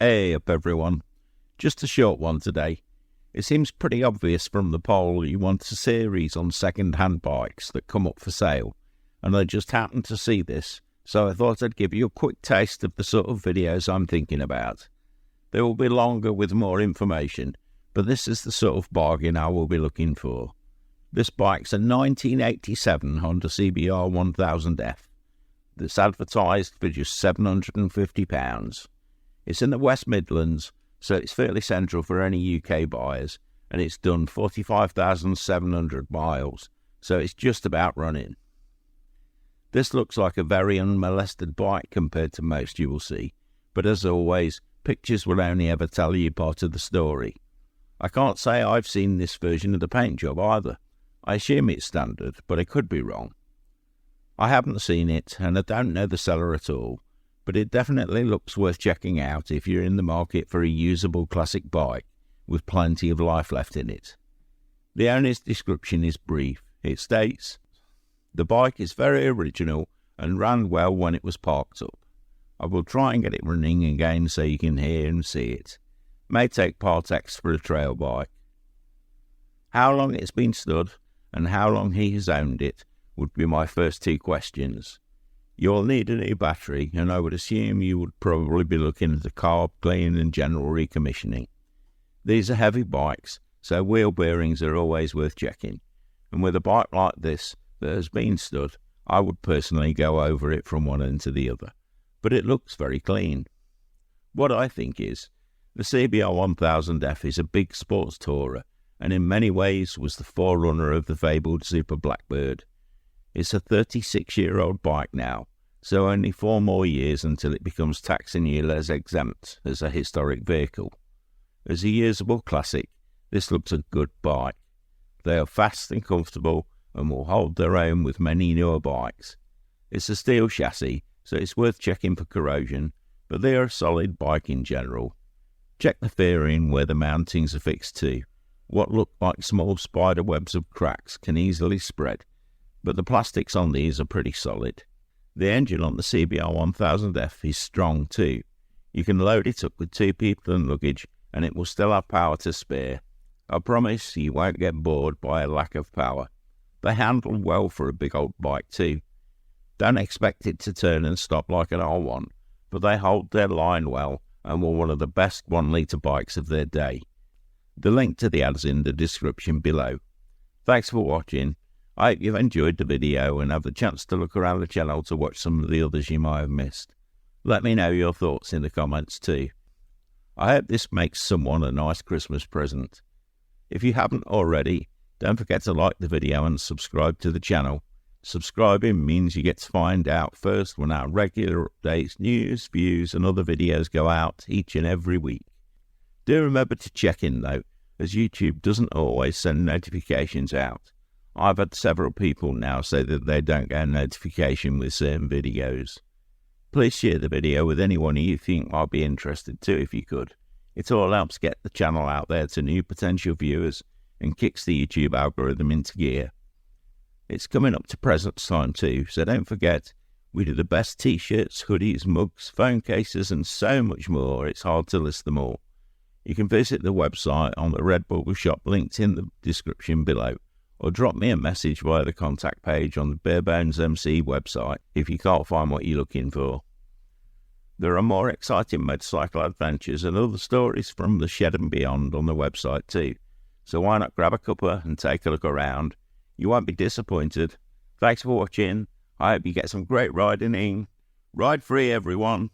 Hey up everyone, just a short one today. It seems pretty obvious from the poll you want a series on second-hand bikes that come up for sale, and I just happened to see this, so I thought I'd give you a quick taste of the sort of videos I'm thinking about. They will be longer with more information, but this is the sort of bargain I will be looking for. This bike's a 1987 Honda CBR1000F that's advertised for just £750. It's in the West Midlands, so it's fairly central for any UK buyers, and it's done 45,700 miles, so it's just about running. This looks like a very unmolested bike compared to most you will see, but as always, pictures will only ever tell you part of the story. I can't say I've seen this version of the paint job either. I assume it's standard, but I could be wrong. I haven't seen it, and I don't know the seller at all, but it definitely looks worth checking out if you're in the market for a usable classic bike with plenty of life left in it. The owner's description is brief. It states, "The bike is very original and ran well when it was parked up. I will try and get it running again so you can hear and see it. May take Part X for a trail bike." How long it's been stood and how long he has owned it would be my first two questions. You'll need a new battery, and I would assume you would probably be looking at a carb clean and general recommissioning. These are heavy bikes, so wheel bearings are always worth checking, and with a bike like this that has been stood, I would personally go over it from one end to the other, but it looks very clean. What I think is, the CBR1000F is a big sports tourer, and in many ways was the forerunner of the fabled Super Blackbird. It's a 36-year-old bike now, so only 4 more years until it becomes tax and ULEZ exempt as a historic vehicle. As a usable classic, this looks a good bike. They are fast and comfortable and will hold their own with many newer bikes. It's a steel chassis, so it's worth checking for corrosion, but they are a solid bike in general. Check the fairing where the mountings are fixed to. What look like small spider webs of cracks can easily spread, but the plastics on these are pretty solid. The engine on the CBR1000F is strong too. You can load it up with 2 people and luggage and it will still have power to spare. I promise you won't get bored by a lack of power. They handle well for a big old bike too. Don't expect it to turn and stop like an old one, but they hold their line well and were one of the best 1-litre bikes of their day. The link to the ad's in the description below. Thanks for watching. I hope you've enjoyed the video and have the chance to look around the channel to watch some of the others you might have missed. Let me know your thoughts in the comments too. I hope this makes someone a nice Christmas present. If you haven't already, don't forget to like the video and subscribe to the channel. Subscribing means you get to find out first when our regular updates, news, views and other videos go out each and every week. Do remember to check in though, as YouTube doesn't always send notifications out. I've had several people now say that they don't get a notification with certain videos. Please share the video with anyone you think might be interested too if you could. It all helps get the channel out there to new potential viewers and kicks the YouTube algorithm into gear. It's coming up to Presents time too, so don't forget, we do the best t-shirts, hoodies, mugs, phone cases and so much more, it's hard to list them all. You can visit the website on the Redbubble shop linked in the description below, or drop me a message via the contact page on the BAREBONESMC website if you can't find what you're looking for. There are more exciting motorcycle adventures and other stories from the shed and beyond on the website too, so why not grab a cuppa and take a look around? You won't be disappointed. Thanks for watching. I hope you get some great riding in. Ride free everyone.